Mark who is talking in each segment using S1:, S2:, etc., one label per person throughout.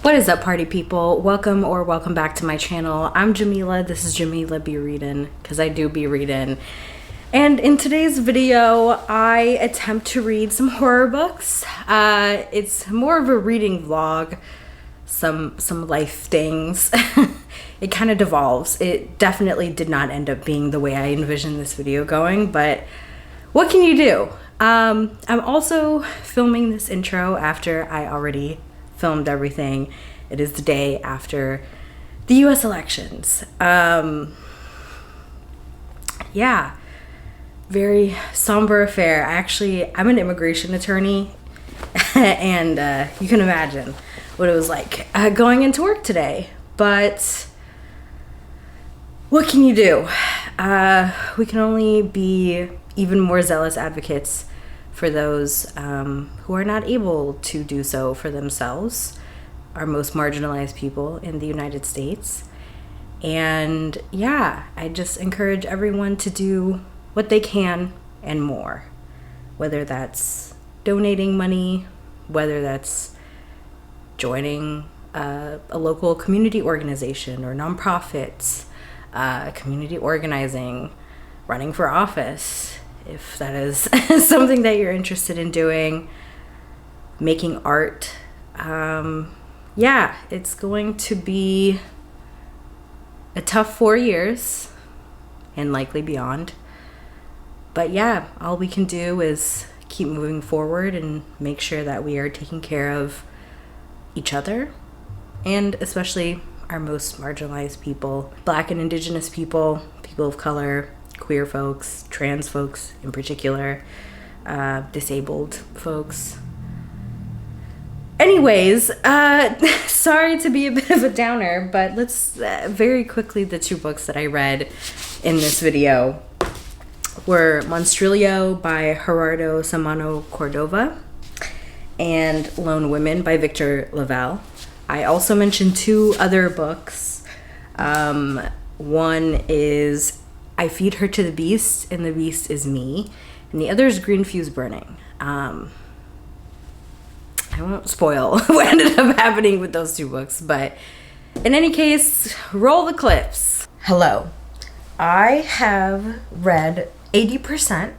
S1: What is up, party people? Welcome or welcome back to my channel. I'm Jamila. This is JemilaBeReadin, because I do be reading. And in today's video, I attempt to read some horror books. It's more of a reading vlog, some life things. It kind of devolves. It definitely did not end up being the way I envisioned this video going, but what can you do? I'm also filming this intro after I already filmed everything. It is the day after the US elections. Yeah, very somber affair. I'm an immigration attorney, and you can imagine what it was like going into work today. But what can you do? We can only be even more zealous advocates for those who are not able to do so for themselves, our most marginalized people in the United States. And yeah, I just encourage everyone to do what they can and more, whether that's donating money, whether that's joining a local community organization or nonprofits, community organizing, running for office, if that is something that you're interested in doing, making art. Yeah, it's going to be a tough 4 years and likely beyond. But yeah, all we can do is keep moving forward and make sure that we are taking care of each other, and especially our most marginalized people, Black and Indigenous people, people of color, queer folks, trans folks in particular, disabled folks. Anyways, sorry to be a bit of a downer, but let's very quickly, the two books that I read in this video were Monstrilio by Gerardo Samano Cordova and Lone Women by Victor Laval. I also mentioned two other books. One is I Feed Her to the Beast, and the Beast is Me, and the other is Green Fuse Burning. I won't spoil what ended up happening with those two books, but in any case, roll the clips. Hello. I have read 80%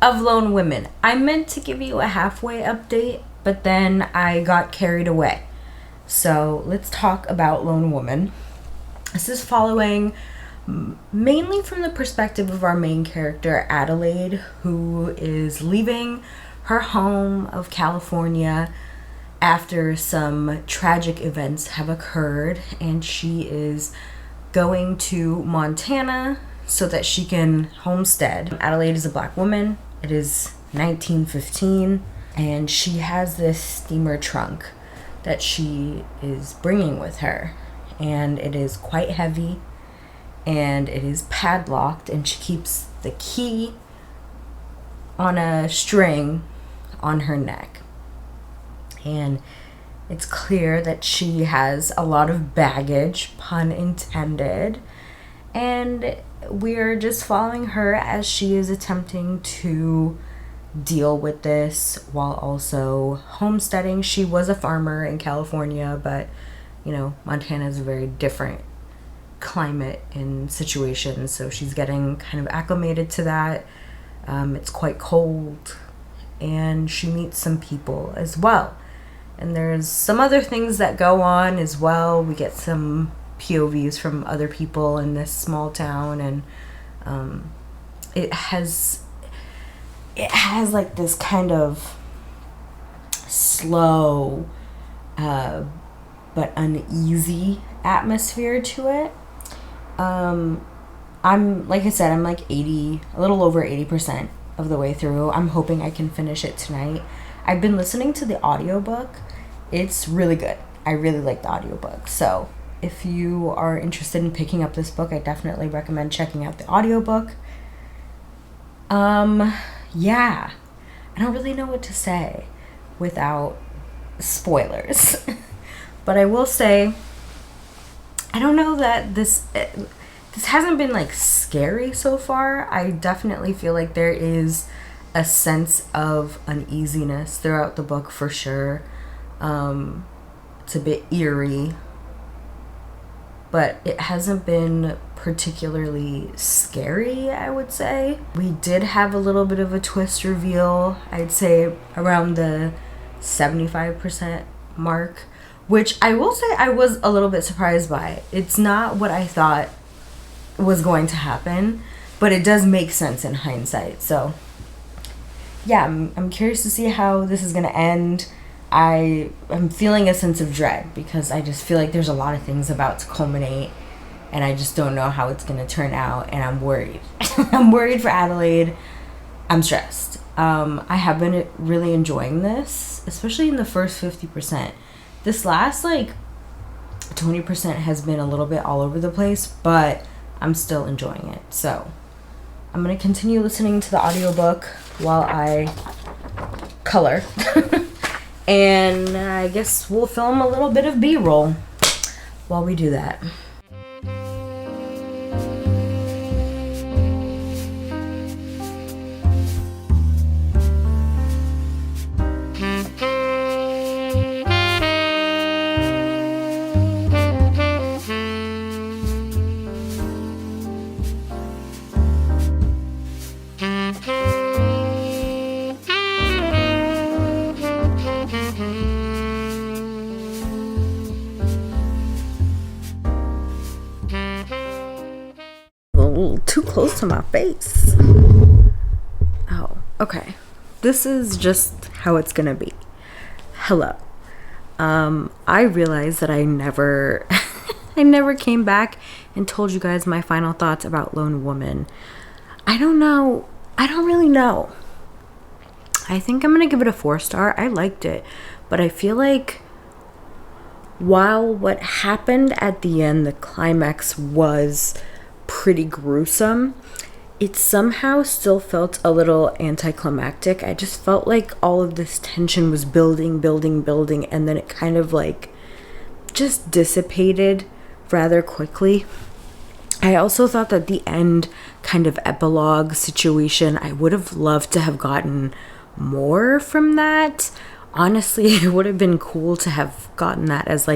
S1: of Lone Women. I meant to give you a halfway update, but then I got carried away. So let's talk about Lone Woman. This is following mainly from the perspective of our main character, Adelaide, who is leaving her home of California after some tragic events have occurred, and she is going to Montana so that she can homestead. Adelaide is a Black woman. It is 1915, and she has this steamer trunk that she is bringing with her, and it is quite heavy, and it is padlocked, and she keeps the key on a string on her neck. And it's clear that she has a lot of baggage, pun intended, and we're just following her as she is attempting to deal with this while also homesteading. She was a farmer in California, but you know, Montana is a very different climate and situation, so she's getting kind of acclimated to that. It's quite cold, and she meets some people as well, and there's some other things that go on as well. We get some POVs from other people in this small town, and it has like this kind of slow but uneasy atmosphere to it. I'm like I said, I'm like a little over 80% of the way through. I'm hoping I can finish it tonight. I've been listening to the audiobook. It's really good. I really like the audiobook. So if you are interested in picking up this book, I definitely recommend checking out the audiobook. Yeah, I don't really know what to say without spoilers. But I will say, I don't know that this hasn't been like scary so far. I definitely feel like there is a sense of uneasiness throughout the book for sure. It's a bit eerie, but it hasn't been particularly scary, I would say. We did have a little bit of a twist reveal, I'd say around the 75% mark, which I will say I was a little bit surprised by. It's not what I thought was going to happen, but it does make sense in hindsight. So yeah, I'm curious to see how this is going to end. I'm feeling a sense of dread because I just feel like there's a lot of things about to culminate, and I just don't know how it's going to turn out, and I'm worried. I'm worried for Adelaide. I'm stressed. I have been really enjoying this, especially in the first 50%. This last, 20% has been a little bit all over the place, but I'm still enjoying it. So I'm going to continue listening to the audiobook while I color. And I guess we'll film a little bit of B-roll while we do that. Too close to my face. Oh, okay. This is just how it's gonna be. Hello. I realized that I never I never came back and told you guys my final thoughts about Lone Woman. I don't know. I don't really know. I think I'm gonna give it a 4-star. I liked it, but I feel like while what happened at the end, the climax, was pretty gruesome, it somehow still felt a little anticlimactic. I just felt like all of this tension was building, and then it kind of just dissipated rather quickly. I also thought that the end kind of epilogue situation, I would have loved to have gotten more from that. Honestly, it would have been cool to have gotten that as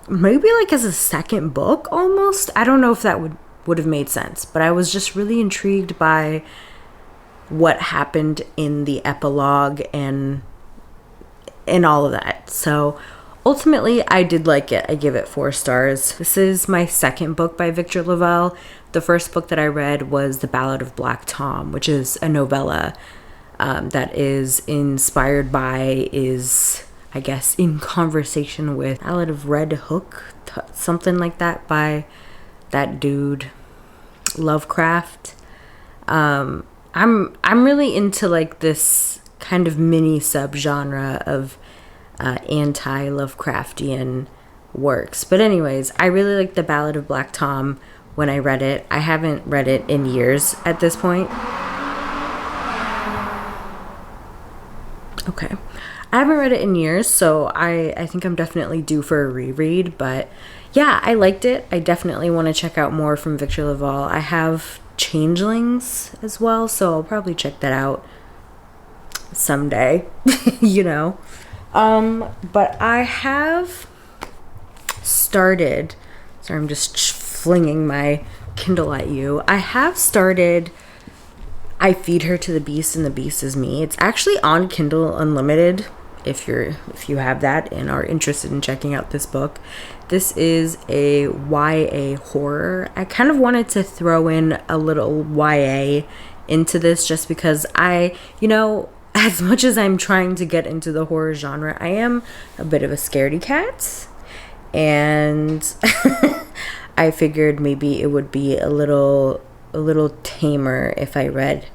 S1: maybe as a second book almost. I don't know if that would have made sense, but I was just really intrigued by what happened in the epilogue and all of that. So ultimately, I did like it. I give it 4 stars. This is my second book by Victor Lavelle. The first book that I read was The Ballad of Black Tom, which is a novella that is inspired by, I guess, in conversation with Ballad of Red Hook, something like that, by that dude Lovecraft. I'm really into this kind of mini subgenre of anti-Lovecraftian works. But anyways, I really liked The Ballad of Black Tom when I read it. I haven't read it in years at this point. Okay. I haven't read it in years, so I think I'm definitely due for a reread. But yeah, I liked it. I definitely want to check out more from Victor Lavelle. I have Changelings as well, so I'll probably check that out someday, But I have started, sorry, I'm just flinging my Kindle at you. I have started I Feed Her to the Beast and the Beast is Me. It's actually on Kindle Unlimited if you have that and are interested in checking out this book. This is a YA horror. I kind of wanted to throw in a little YA into this just because as much as I'm trying to get into the horror genre, I am a bit of a scaredy cat, and I figured maybe it would be a little tamer if I read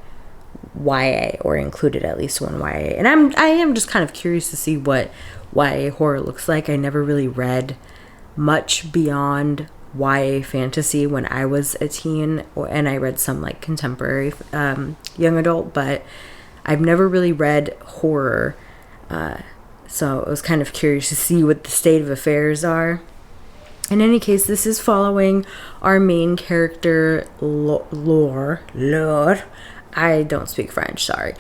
S1: YA or included at least one YA. And I am just kind of curious to see what YA horror looks like. I never really read much beyond YA fantasy when I was a teen, and I read some contemporary young adult, but I've never really read horror. So I was kind of curious to see what the state of affairs are. In any case, this is following our main character, Lore. I don't speak French, sorry.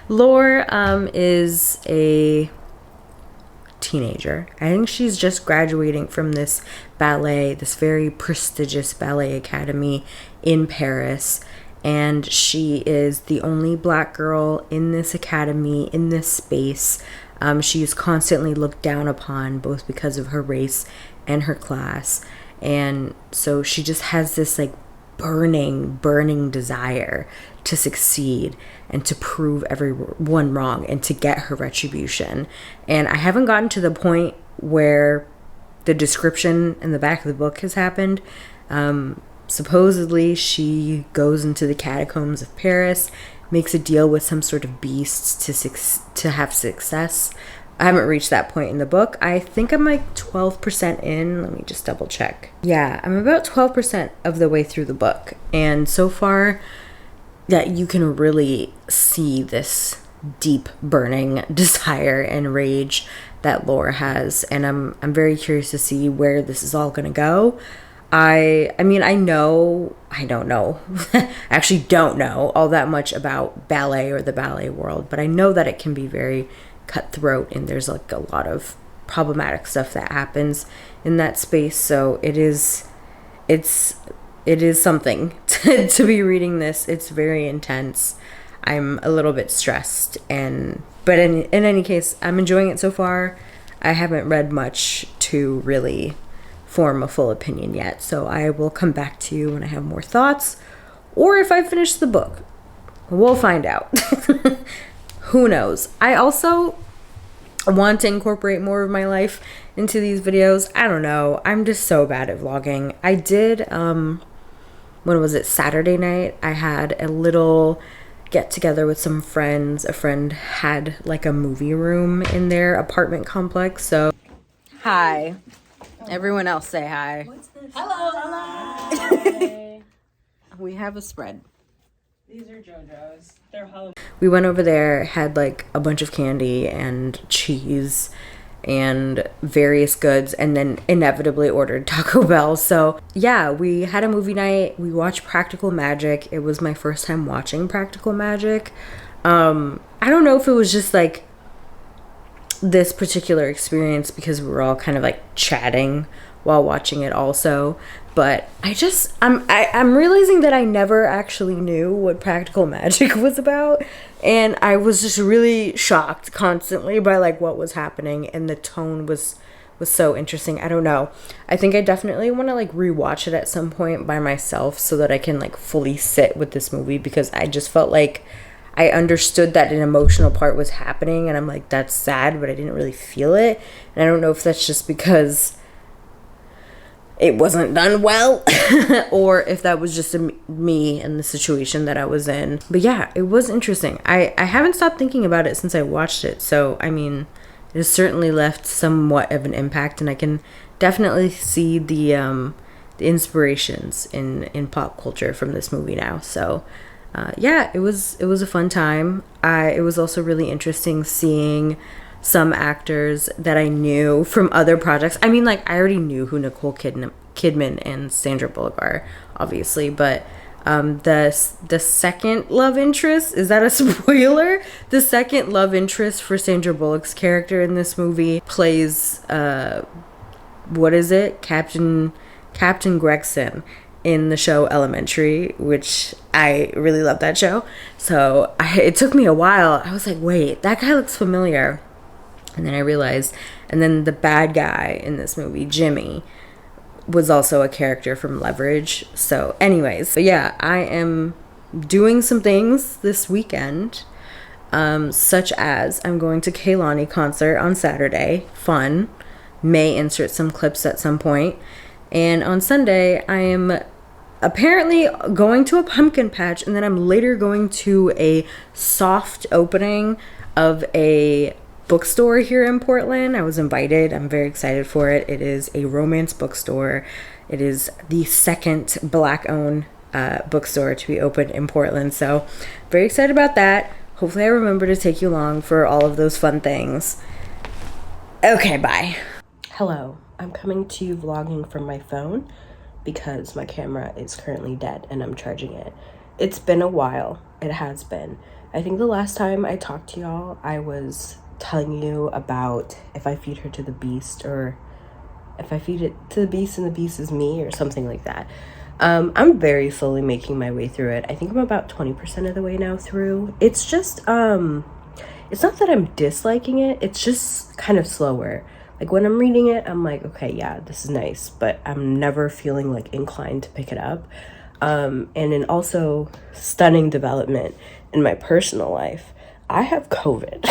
S1: Lore is a teenager. I think she's just graduating from this ballet, this very prestigious ballet academy in Paris. And she is the only black girl in this academy, in this space. She is constantly looked down upon, both because of her race and her class. And so she just has this like burning desire to succeed and to prove everyone wrong and to get her retribution. And I haven't gotten to the point where the description in the back of the book has happened. Supposedly she goes into the catacombs of Paris, makes a deal with some sort of beasts to have success. I haven't reached that point in the book. I think I'm like 12% in. Let me just double check. Yeah, I'm about 12% of the way through the book. And so far, that you can really see this deep burning desire and rage that Laura has. And I'm very curious to see where this is all going to go. I mean, I don't know. I actually don't know all that much about ballet or the ballet world, but I know that it can be very cutthroat and there's like a lot of problematic stuff that happens in that space. So it is something to be reading this. It's very intense. I'm a little bit stressed, but in any case, I'm enjoying it so far. I haven't read much to really form a full opinion yet, so I will come back to you when I have more thoughts, or if I finish the book. We'll find out. Who knows? I also want to incorporate more of my life into these videos. I don't know. I'm just so bad at vlogging. I did, when was it? Saturday night, I had a little get together with some friends. A friend had like a movie room in their apartment complex. So, hi. Everyone else say hi.
S2: Hello. Hi.
S1: We have a spread.
S2: These are JoJo's. They're Halloween.
S1: We went over there, had like a bunch of candy and cheese and various goods, and then inevitably ordered Taco Bell. So yeah, we had a movie night. We watched Practical Magic. It was my first time watching Practical Magic. I don't know if it was just like this particular experience because we were all kind of like chatting while watching it also, but I'm realizing that I never actually knew what Practical Magic was about, and I was just really shocked constantly by like what was happening, and the tone was so interesting. I don't know. I think I definitely want to like rewatch it at some point by myself so that I can like fully sit with this movie, because I just felt like I understood that an emotional part was happening, and I'm like, that's sad, but I didn't really feel it. And I don't know if that's just because it wasn't done well or if that was just me and the situation that I was in. But yeah, it was interesting. I haven't stopped thinking about it since I watched it. So, I mean, it has certainly left somewhat of an impact, and I can definitely see the inspirations in pop culture from this movie now. So, yeah, it was a fun time. It was also really interesting seeing some actors that I knew from other projects. I mean, like, I already knew who Nicole Kidman and Sandra Bullock are, obviously, but the second love interest, is that a spoiler? The second love interest for Sandra Bullock's character in this movie plays what is it? Captain Gregson in the show Elementary, which I really love that show. So it took me a while. I was like, wait, that guy looks familiar. And then I realized, and then the bad guy in this movie, Jimmy, was also a character from Leverage. So anyways, but yeah, I am doing some things this weekend, such as I'm going to Kehlani concert on Saturday. Fun. May insert some clips at some point. And on Sunday, I am apparently going to a pumpkin patch, and then I'm later going to a soft opening of a bookstore here in Portland. I was invited. I'm very excited for it. It is a romance bookstore. It is the second Black-owned bookstore to be opened in Portland. So very excited about that. Hopefully I remember to take you along for all of those fun things. Okay, bye. Hello. I'm coming to you vlogging from my phone because my camera is currently dead and I'm charging it. It's been a while. It has been. I think the last time I talked to y'all, I was telling you about If I Feed Her to the Beast, or If I Feed It to the Beast and the Beast is Me, or something like that. I'm very slowly making my way through it. I think I'm about 20% of the way now through. It's just, it's not that I'm disliking it, it's just kind of slower. Like when I'm reading it, I'm like, okay, yeah, this is nice, but I'm never feeling like inclined to pick it up. And in also stunning development in my personal life, I have COVID.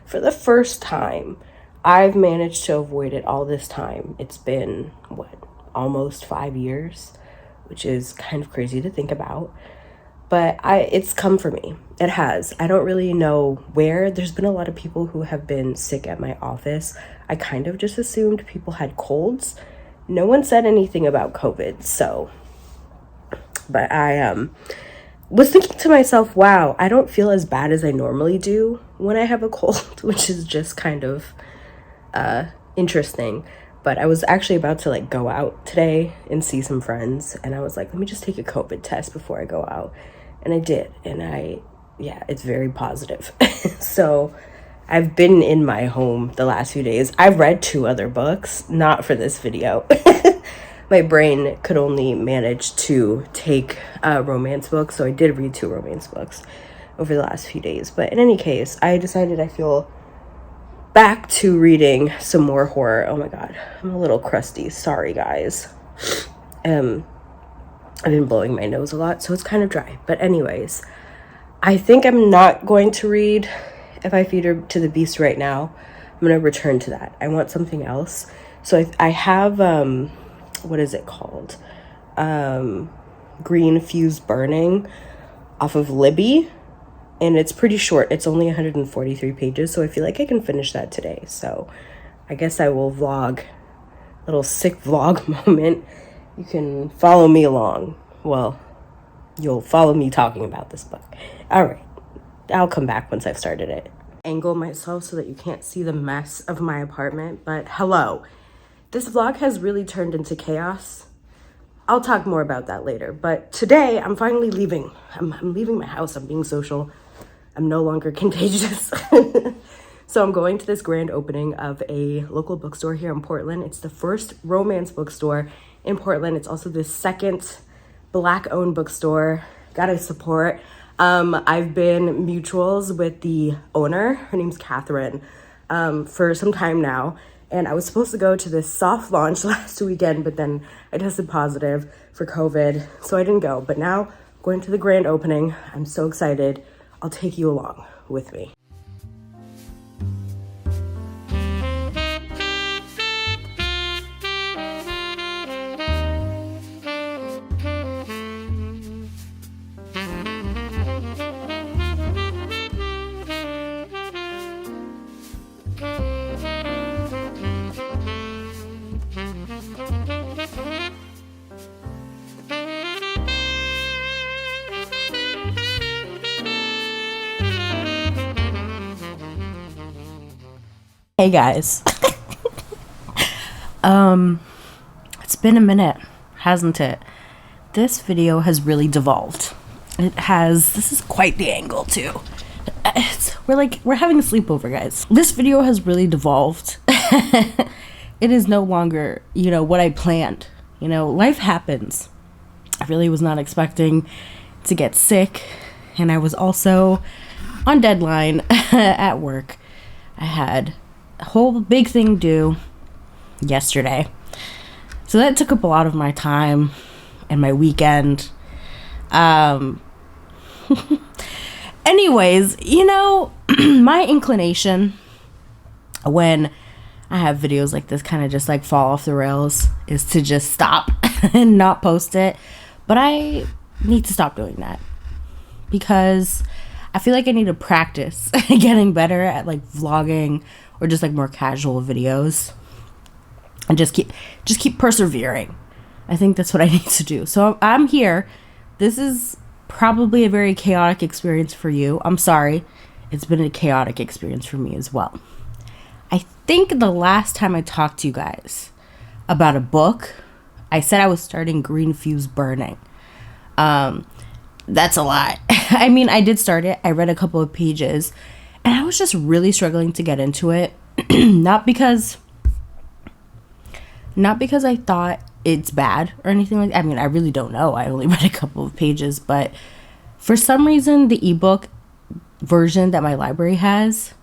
S1: For the first time, I've managed to avoid it all this time. It's been, what, almost 5 years, which is kind of crazy to think about. But it's come for me. It has. I don't really know where. There's been a lot of people who have been sick at my office. I kind of just assumed people had colds. No one said anything about COVID, so. But I was thinking to myself, wow, I don't feel as bad as I normally do when I have a cold, which is just kind of interesting. But I was actually about to like go out today and see some friends, and I was like, let me just take a COVID test before I go out. And I did, and yeah, it's very positive. So I've been in my home the last few days. I've read 2 other books, not for this video. My brain could only manage to take a romance book, so I did read 2 romance books over the last few days. But in any case, I decided I feel back to reading some more horror. Oh my god, I'm a little crusty. Sorry, guys. I've been blowing my nose a lot, so it's kind of dry. But anyways, I think I'm not going to read If I Feed Her to the Beast right now. I'm going to return to that. I want something else. So I have, what is it called? Green Fuse Burning off of Libby. And it's pretty short. It's only 143 pages, so I feel like I can finish that today. So I guess I will vlog, little sick vlog moment. You can follow me along. Well, you'll follow me talking about this book. All right, I'll come back once I've started it. Angle myself so that you can't see the mess of my apartment, but hello. This vlog has really turned into chaos. I'll talk more about that later, but today I'm finally leaving. I'm leaving my house. I'm being social. I'm no longer contagious. So I'm going to this grand opening of a local bookstore here in Portland. It's the first romance bookstore in Portland. It's also the second Black-owned bookstore. Gotta support. I've been mutuals with the owner. Her name's Catherine, for some time now. And I was supposed to go to this soft launch last weekend, but then I tested positive for COVID, so I didn't go. But now, going to the grand opening. I'm so excited. I'll take you along with me. Hey guys. It's been a minute, hasn't it? This video has really devolved. This is quite the angle too. We're having a sleepover, guys. This video has really devolved. It is no longer, what I planned. Life happens. I really was not expecting to get sick, and I was also on deadline at work. I had a whole big thing due yesterday, so that took up a lot of my time and my weekend. Anyways, my inclination when I have videos like this kind of just like fall off the rails is to just stop and not post it, but I need to stop doing that because I feel like I need to practice getting better at like vlogging or just like more casual videos, and just keep persevering. I think that's what I need to do. So I'm here. This is probably a very chaotic experience for you. I'm sorry. It's been a chaotic experience for me as well. I think the last time I talked to you guys about a book, I said I was starting Green Fuse Burning. That's a lot. I mean, I did start it. I read a couple of pages, And I was just really struggling to get into it. Not because I thought it's bad or anything like that. I mean, I really don't know. I only read a couple of pages, but for some reason the ebook version that my library has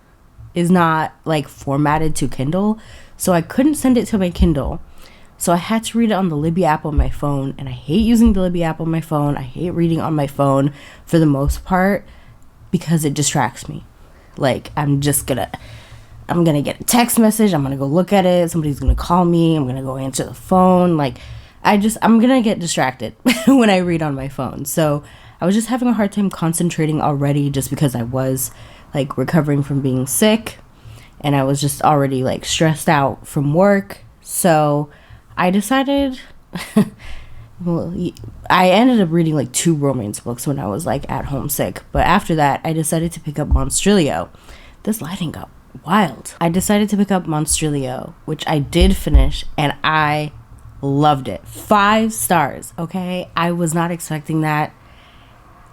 S1: is not like formatted to Kindle, so I couldn't send it to my Kindle. So I had to read it on the Libby app on my phone, and I hate using the Libby app on my phone. I hate reading on my phone for the most part because it distracts me. Like, I'm gonna get a text message, I'm gonna go look at it, somebody's gonna call me, I'm gonna go answer the phone. Like, I'm gonna get distracted when I read on my phone. So I was just having a hard time concentrating already, just because I was like recovering from being sick, and I was just already like stressed out from work. So I decided, well, I ended up reading like 2 romance books when I was like at home sick. But after that, I decided to pick up Monstrilio. This lighting got wild. I decided to pick up Monstrilio, which I did finish, and I loved it. 5 stars, okay? I was not expecting that,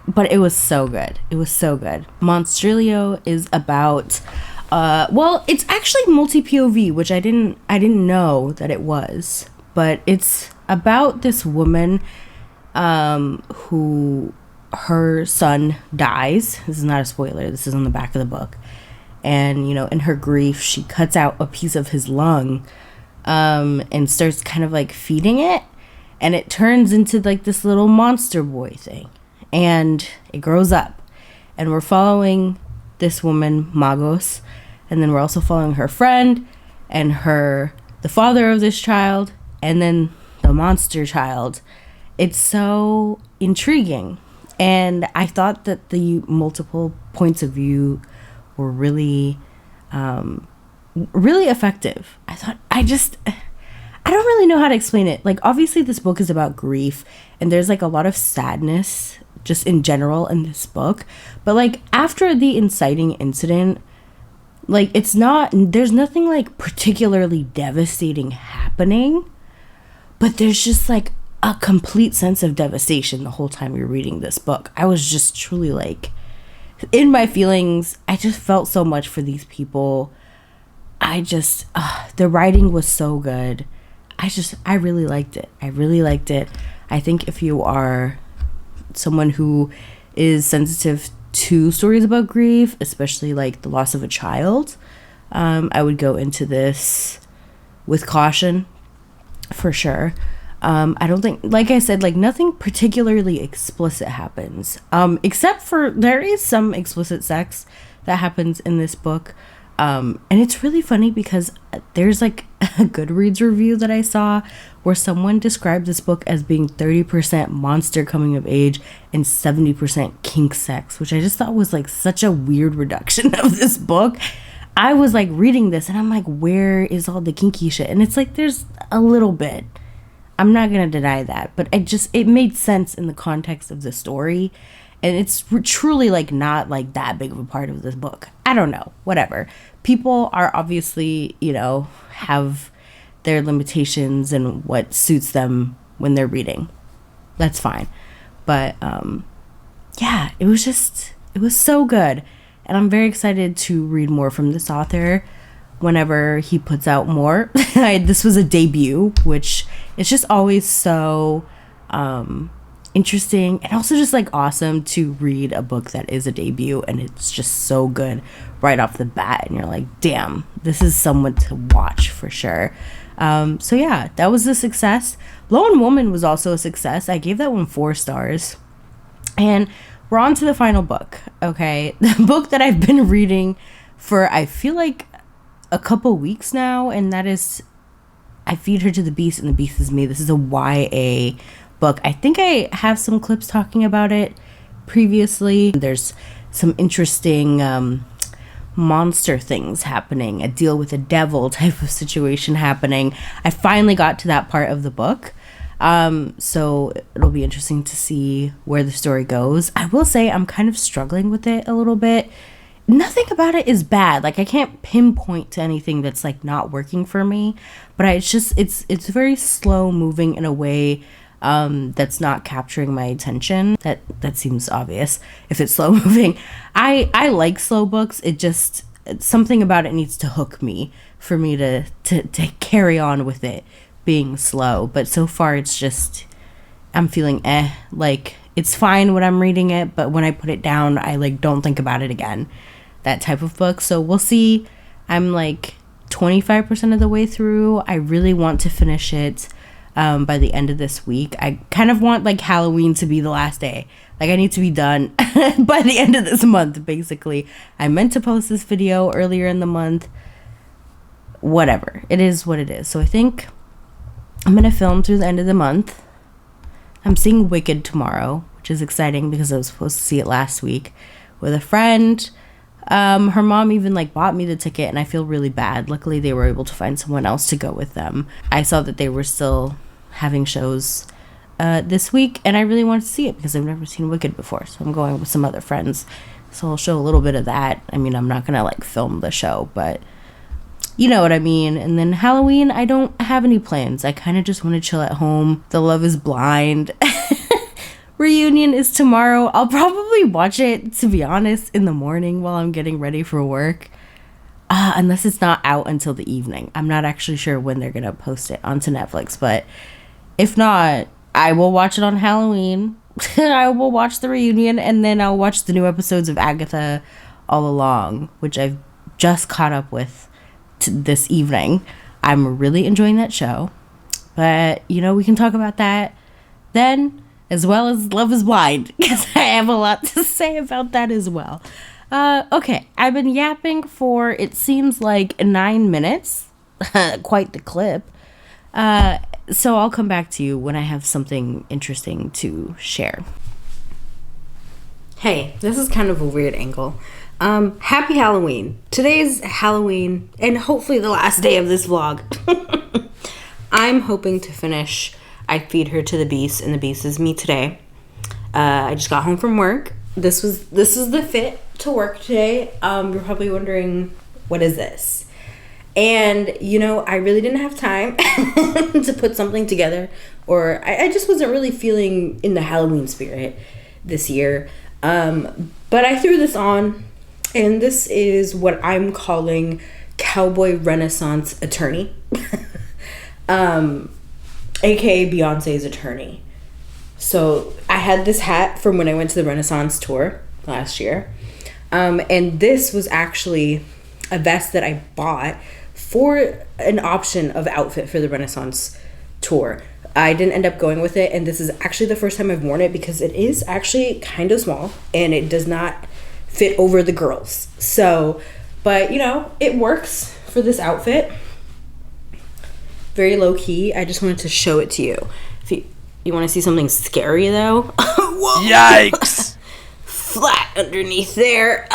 S1: but it was so good. It was so good. Monstrilio is about well, it's actually multi-POV, which I didn't know that it was. But it's about this woman who, her son dies. This is not a spoiler. This is on the back of the book. And, you know, in her grief, she cuts out a piece of his lung and starts kind of like feeding it. And it turns into like this little monster boy thing. And it grows up. And we're following this woman, Magos. And then we're also following her friend and the father of this child. And then the monster child. It's so intriguing. And I thought that the multiple points of view were really, really effective. I don't really know how to explain it. Like, obviously this book is about grief, and there's like a lot of sadness just in general in this book. But like after the inciting incident, like there's nothing like particularly devastating happening, but there's just like a complete sense of devastation the whole time you're reading this book. I was just truly like in my feelings. I just felt so much for these people. The writing was so good. I really liked it. I think if you are someone who is sensitive to stories about grief, especially like the loss of a child, I would go into this with caution for sure. I don't think, like I said, like nothing particularly explicit happens, except for there is some explicit sex that happens in this book. And it's really funny because there's like a Goodreads review that I saw where someone described this book as being 30% monster coming of age and 70% kink sex, which I just thought was like such a weird reduction of this book. I was like reading this and I'm like, where is all the kinky shit? And it's like, there's a little bit. I'm not going to deny that, but it made sense in the context of the story. And it's truly like not like that big of a part of this book. I don't know, whatever. People are obviously, you know, have their limitations and what suits them when they're reading. That's fine. But yeah, it was so good. And I'm very excited to read more from this author whenever he puts out more. This was a debut, which is just always so interesting and also just like awesome to read a book that is a debut and it's just so good right off the bat, and you're like, damn, this is someone to watch for sure. So yeah, that was a success. Lone Woman was also a success. I gave that one 4 stars. And we're on to the final book. Okay, the book that I've been reading for I feel like a couple weeks now, and that is I Feed Her to the Beast and the Beast is Me. This is a YA book. I think I have some clips talking about it previously. There's some interesting monster things happening, a deal with a devil type of situation happening. I finally got to that part of the book. So it'll be interesting to see where the story goes. I will say I'm kind of struggling with it a little bit. Nothing about it is bad. Like, I can't pinpoint to anything that's like not working for me, but it's very slow moving in a way that's not capturing my attention. That seems obvious if it's slow moving. I like slow books. Something about it needs to hook me for me to carry on with it being slow. But so far it's just, I'm feeling like it's fine when I'm reading it, but when I put it down, I like don't think about it again. That type of book. So we'll see. I'm like 25% of the way through. I really want to finish it by the end of this week. I kind of want like Halloween to be the last day. Like I need to be done by the end of this month, basically. I meant to post this video earlier in the month. Whatever. It is what it is. So I think I'm going to film through the end of the month. I'm seeing Wicked tomorrow, which is exciting because I was supposed to see it last week with a friend. Her mom even like bought me the ticket, and I feel really bad. Luckily they were able to find someone else to go with them. I saw that they were still having shows this week, and I really wanted to see it because I've never seen Wicked before, so I'm going with some other friends, so I'll show a little bit of that. I mean, I'm not gonna like film the show, but you know what I mean. And then Halloween, I don't have any plans. I kind of just want to chill at home. The Love is Blind reunion is tomorrow. I'll probably watch it, to be honest, in the morning while I'm getting ready for work, unless it's not out until the evening. I'm not actually sure when they're gonna post it onto Netflix, but if not, I will watch it on Halloween. I will watch the reunion, and then I'll watch the new episodes of Agatha All Along, which I've just caught up with this evening. I'm really enjoying that show, but you know, we can talk about that then, as well as Love is Blind, because I have a lot to say about that as well. Okay, I've been yapping for, it seems like 9 minutes. Quite the clip. So I'll come back to you when I have something interesting to share. Hey, this is kind of a weird angle. Happy Halloween. Today's Halloween, and hopefully the last day of this vlog. I'm hoping to finish I Feed Her to the Beast, and the Beast is me today. I just got home from work. This is the fit to work today. You're probably wondering, what is this? And, you know, I really didn't have time to put something together, or I just wasn't really feeling in the Halloween spirit this year. But I threw this on, and this is what I'm calling Cowboy Renaissance Attorney. AKA Beyonce's attorney. So I had this hat from when I went to the Renaissance tour last year. And this was actually a vest that I bought for an option of outfit for the Renaissance tour. I didn't end up going with it, and this is actually the first time I've worn it because it is actually kind of small and it does not fit over the girls. So, but you know, it works for this outfit. Very low key. I just wanted to show it to you. If you want to see something scary though. Whoa.
S3: Yikes!
S1: Flat underneath there.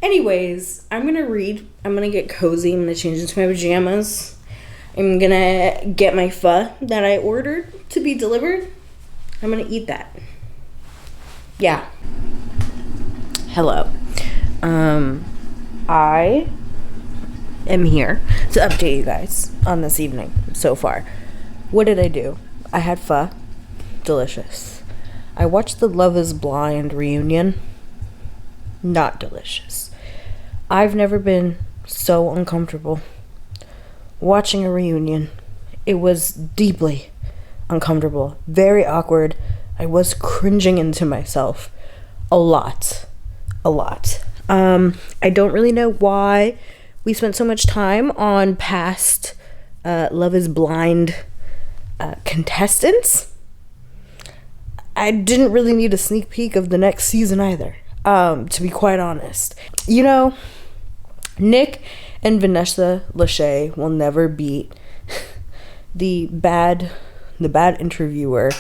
S1: Anyways, I'm gonna read. I'm gonna get cozy. I'm gonna change into my pajamas. I'm gonna get my pho that I ordered to be delivered. I'm gonna eat that. Yeah. Hello. I am here to update you guys on this evening so far. What did I do? I had pho. Delicious. I watched the Love is Blind reunion. Not delicious. I've never been so uncomfortable watching a reunion. It was deeply uncomfortable, very awkward. I was cringing into myself a lot. I don't really know why we spent so much time on past Love is Blind contestants. I didn't really need a sneak peek of the next season either, to be quite honest. You know, Nick and Vanessa Lachey will never beat the bad interviewer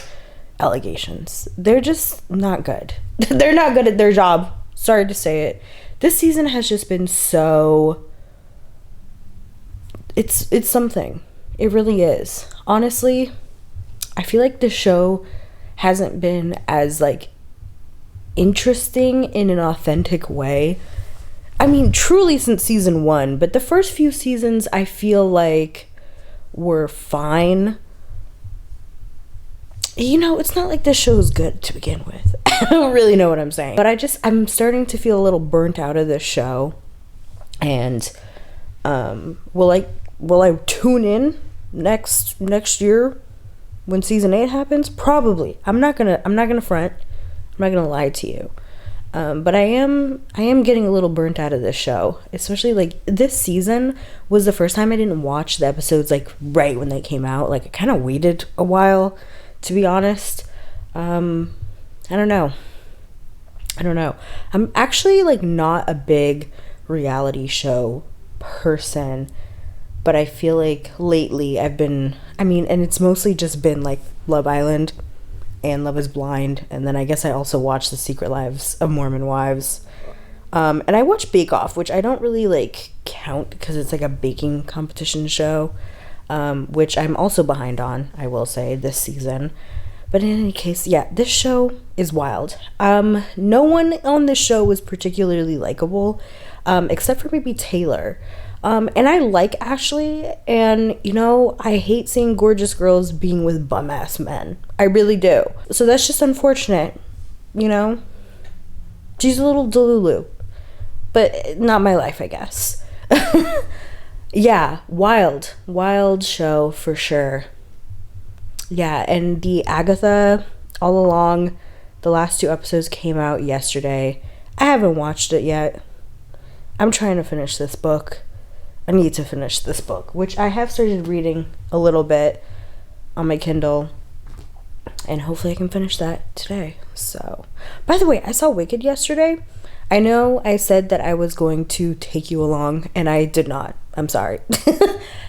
S1: allegations. They're just not good. They're not good at their job. Sorry to say it. This season has just been so... It's something. It really is. Honestly, I feel like the show hasn't been as, like, interesting in an authentic way. I mean, truly since season 1, but the first few seasons I feel like were fine. it's not like this show is good to begin with. I don't really know what I'm saying. But I'm starting to feel a little burnt out of this show. And will I tune in next year when season 8 happens? Probably. I'm not gonna front. I'm not gonna lie to you. But I am getting a little burnt out of this show, especially like this season was the first time I didn't watch the episodes like right when they came out. Like I kind of waited a while, to be honest. I don't know. I'm actually like not a big reality show person, but I feel like lately and it's mostly just been like Love Island and Love is Blind, and then I guess I also watched The Secret Lives of Mormon Wives, and I watched Bake Off, which I don't really like count because it's like a baking competition show, which I'm also behind on, I will say, this season. But in any case, yeah, this show is wild. No one on this show was particularly likable, except for maybe Taylor. And I like Ashley, and I hate seeing gorgeous girls being with bum ass men. I really do. So that's just unfortunate. She's a little delulu, but not my life, I guess. Yeah, wild show for sure. Yeah, and the Agatha All Along, the last 2 episodes came out yesterday. I haven't watched it yet. I'm trying to finish this book. I need to finish this book, which I have started reading a little bit on my Kindle, and hopefully I can finish that today. So, by the way, I saw Wicked yesterday. I know I said that I was going to take you along, and I did not. I'm sorry.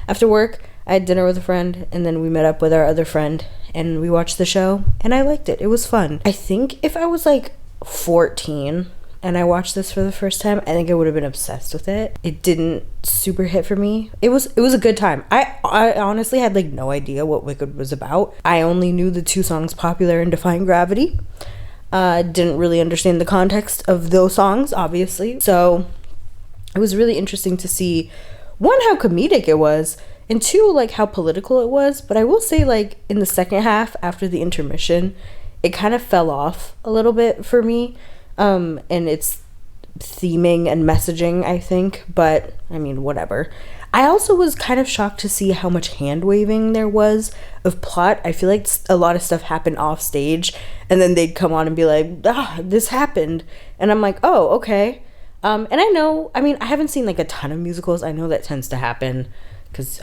S1: After work, I had dinner with a friend, and then we met up with our other friend, and we watched the show, and I liked it. It was fun. I think if I was like 14 and I watched this for the first time, I think I would have been obsessed with it. It didn't super hit for me. It was a good time. I honestly had like no idea what Wicked was about. I only knew the 2 songs, Popular and Defying Gravity. Didn't really understand the context of those songs, obviously. So it was really interesting to see, 1, how comedic it was, and 2, like how political it was. But I will say, like in the second half, after the intermission, it kind of fell off a little bit for me. And it's theming and messaging, I think, but I mean, whatever. I also was kind of shocked to see how much hand waving there was of plot. I feel like a lot of stuff happened off stage, and then they'd come on and be like, this happened, and I'm like, oh, okay. And I haven't seen like a ton of musicals. I know that tends to happen because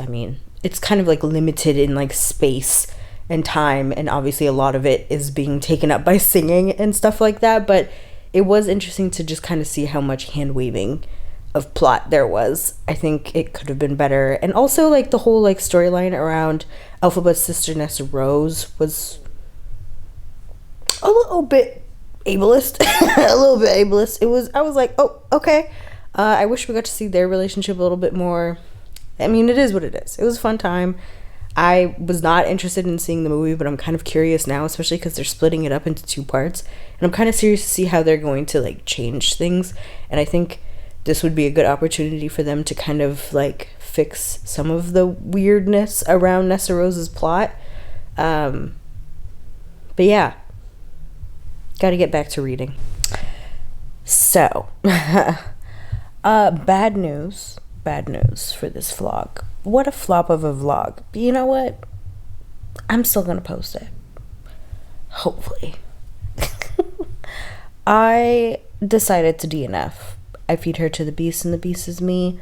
S1: it's kind of like limited in like space and time, and obviously a lot of it is being taken up by singing and stuff like that, but it was interesting to just kind of see how much hand waving of plot there was. I think it could have been better. And also like the whole like storyline around Elphaba's sister Nessa Rose was a little bit ableist. I was like, oh, okay. I wish we got to see their relationship a little bit more. It is what it is. It was a fun time. I was not interested in seeing the movie, but I'm kind of curious now, especially because they're splitting it up into 2 parts, and I'm kind of curious to see how they're going to like change things. And I think this would be a good opportunity for them to kind of like fix some of the weirdness around Nessa Rose's plot. But yeah, gotta get back to reading. So bad news for this vlog. What a flop of a vlog. But you know what? I'm still gonna post it. Hopefully. I decided to DNF. I feed her to the beast, and the beast is me.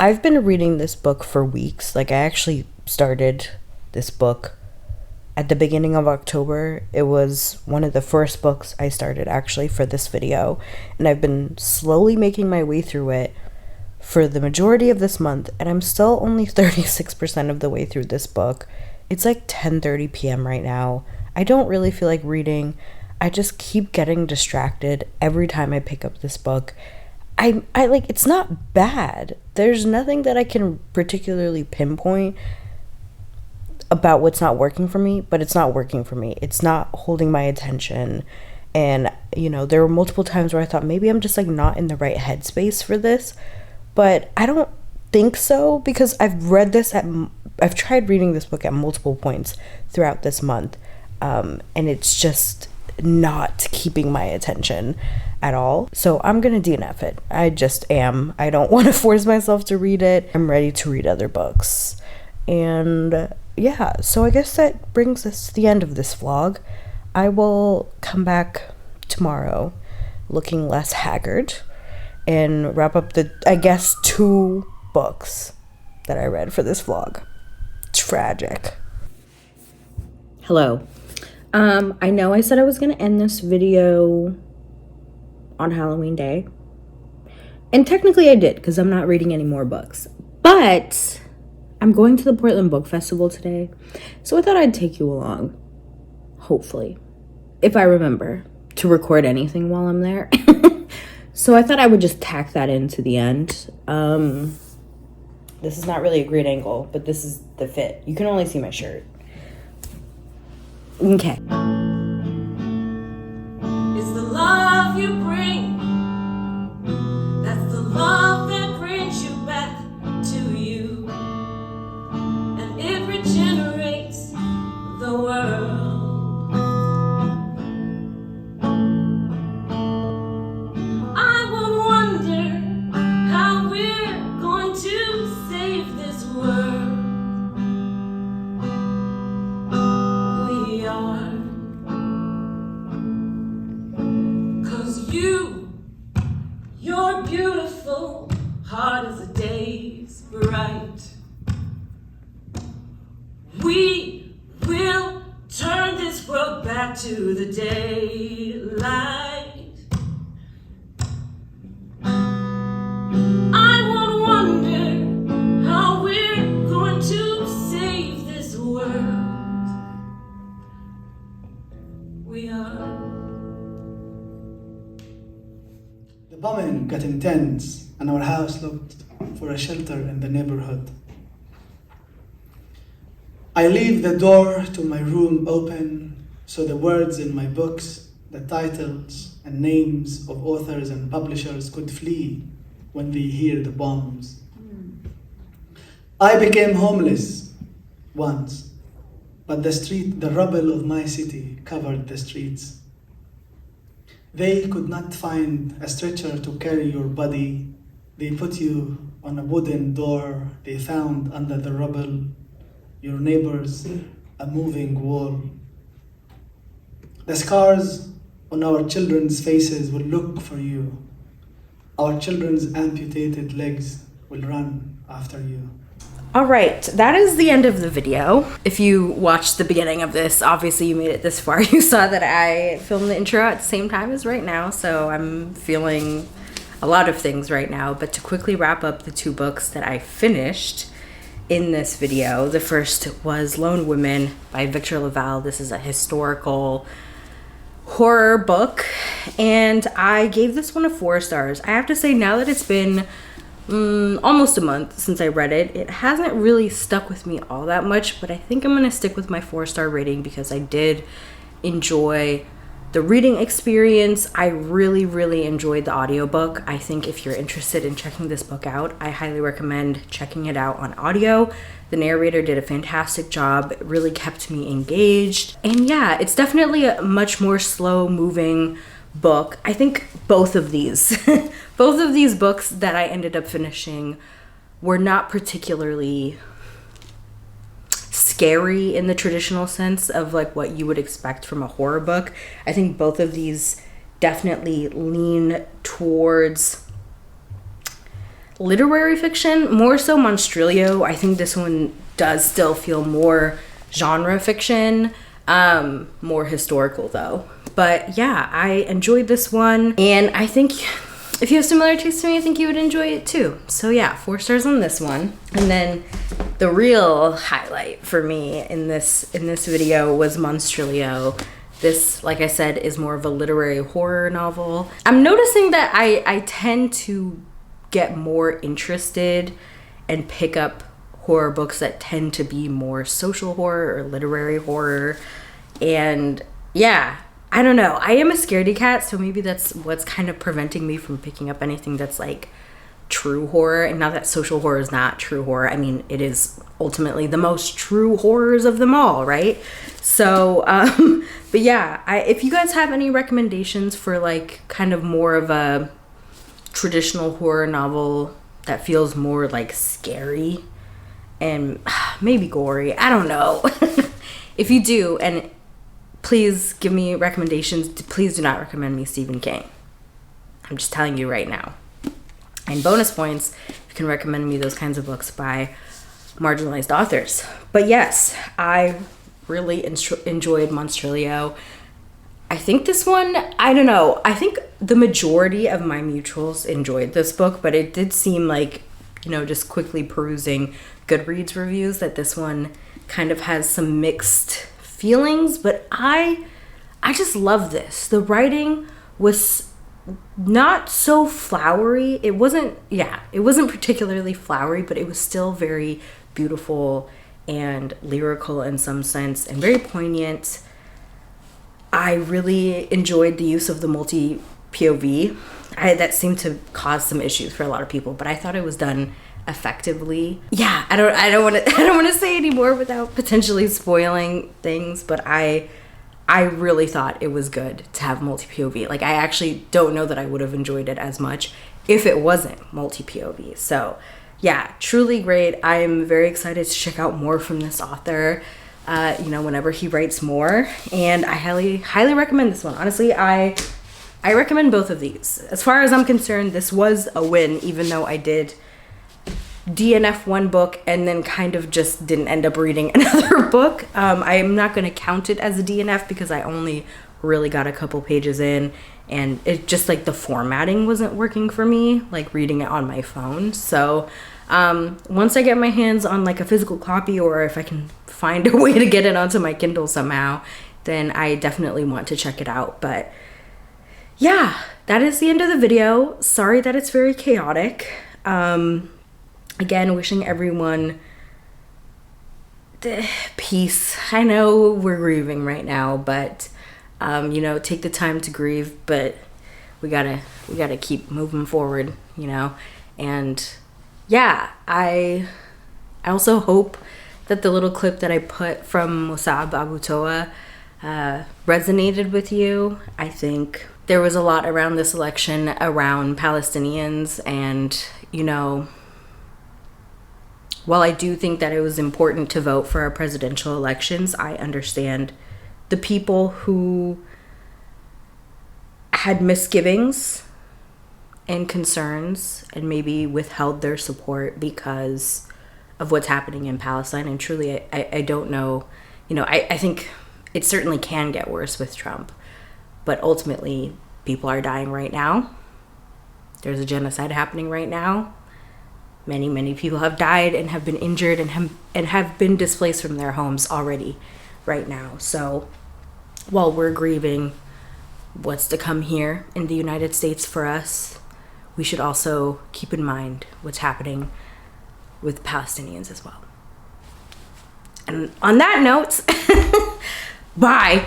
S1: I've been reading this book for weeks. Like, I actually started this book at the beginning of October. It was one of the first books I started actually for this video, and I've been slowly making my way through it for the majority of this month, and I'm still only 36% of the way through this book. It's like 10:30 p.m. right now. I don't really feel like reading. I just keep getting distracted every time I pick up this book. I like, it's not bad. There's nothing that I can particularly pinpoint about what's not working for me, but it's not working for me. It's not holding my attention. And, there were multiple times where I thought maybe I'm just like not in the right headspace for this. But I don't think so, because I've tried reading this book at multiple points throughout this month. and it's just not keeping my attention at all. So I'm gonna DNF it. I just am. I don't want to force myself to read it. I'm ready to read other books. And yeah, so I guess that brings us to the end of this vlog. I will come back tomorrow looking less haggard and wrap up the, I guess, 2 books that I read for this vlog. Tragic. Hello. I know I said I was going to end this video on Halloween Day. And technically I did, because I'm not reading any more books. But I'm going to the Portland Book Festival today. So I thought I'd take you along. Hopefully. If I remember to record anything while I'm there. So I thought I would just tack that into the end. This is not really a great angle, but this is the fit. You can only see my shirt. Okay.
S2: It's the love you bring. That's the love that brings you back to you. And it regenerates the world. I would wonder how we're going to save this world. You're beautiful, hard as the day's bright. We will turn this world back to the daylight. I won't wonder how we're going to save this world. We are.
S3: The bombing got intense, and our house looked for a shelter in the neighborhood. I leave the door to my room open so the words in my books, the titles and names of authors and publishers could flee when they hear the bombs. I became homeless once, but the rubble of my city covered the streets. They could not find a stretcher to carry your body. They put you on a wooden door they found under the rubble. Your neighbors, a moving wall. The scars on our children's faces will look for you. Our children's amputated legs will run after you.
S1: All right, that is the end of the video. If you watched the beginning of this, obviously you made it this far. You saw that I filmed the intro at the same time as right now, so I'm feeling a lot of things right now. But to quickly wrap up the 2 books that I finished in this video, the first was Lone Women by Victor LaValle. This is a historical horror book, and I gave this one a 4 stars. I have to say, now that it's been almost a month since I read it, it hasn't really stuck with me all that much, but I think I'm gonna stick with my 4-star rating because I did enjoy the reading experience. I really enjoyed the audiobook. I think if you're interested in checking this book out, I highly recommend checking it out on audio. The narrator did a fantastic job. It really kept me engaged. And yeah, it's definitely a much more slow moving book. I think both of these books that I ended up finishing were not particularly scary in the traditional sense of like what you would expect from a horror book. I think both of these definitely lean towards literary fiction, more so Monstrilio. I think this one does still feel more genre fiction, more historical though. But yeah, I enjoyed this one, and I think if you have similar tastes to me, I think you would enjoy it too. So yeah, 4 stars on this one. And then the real highlight for me in this video was Monstrilio. This, like I said, is more of a literary horror novel. I'm noticing that I tend to get more interested and pick up horror books that tend to be more social horror or literary horror. And yeah, I don't know. I am a scaredy cat, so maybe that's what's kind of preventing me from picking up anything that's like true horror, and not that social horror is not true horror. I mean, it is ultimately the most true horrors of them all, right? So, but yeah, if you guys have any recommendations for like kind of more of a traditional horror novel that feels more like scary and maybe gory, I don't know. If you do, and please give me recommendations, please do not recommend me Stephen King. I'm just telling you right now. And bonus points, you can recommend me those kinds of books by marginalized authors. But yes, I really enjoyed Monstrilio. I think this one, I don't know, I think the majority of my mutuals enjoyed this book, but it did seem like, you know, just quickly perusing Goodreads reviews, that this one kind of has some mixed feelings, but I just love this. The writing was not so flowery. It wasn't particularly flowery, but it was still very beautiful and lyrical in some sense and very poignant. I really enjoyed the use of the multi POV. That seemed to cause some issues for a lot of people, but I thought it was done effectively. Yeah, I don't want to say any more without potentially spoiling things, but I really thought it was good to have multi-POV. Like, I actually don't know that I would have enjoyed it as much if it wasn't multi-POV. So yeah, truly great. I am very excited to check out more from this author, you know, whenever he writes more. And I highly recommend this one. Honestly, I recommend both of these. As far as I'm concerned, this was a win, even though I did DNF one book and then kind of just didn't end up reading another book. I am not going to count it as a DNF because I only really got a couple pages in, and it just like the formatting wasn't working for me, like reading it on my phone. So once I get my hands on like a physical copy, or if I can find a way to get it onto my Kindle somehow, then I definitely want to check it out. But yeah, that is the end of the video. Sorry that it's very chaotic. Again, wishing everyone peace. I know we're grieving right now, but you know, take the time to grieve, but we gotta keep moving forward, you know. And yeah, I also hope that the little clip that I put from Musab Abu Toa resonated with you. I think there was a lot around this election around Palestinians, and you know, while I do think that it was important to vote for our presidential elections, I understand the people who had misgivings and concerns and maybe withheld their support because of what's happening in Palestine. And truly, I don't know, you know, I think it certainly can get worse with Trump, but ultimately people are dying right now. There's a genocide happening right now. Many people have died and have been injured and have been displaced from their homes already right now. So while we're grieving what's to come here in the United States for us, we should also keep in mind what's happening with Palestinians as well. And on that note, bye.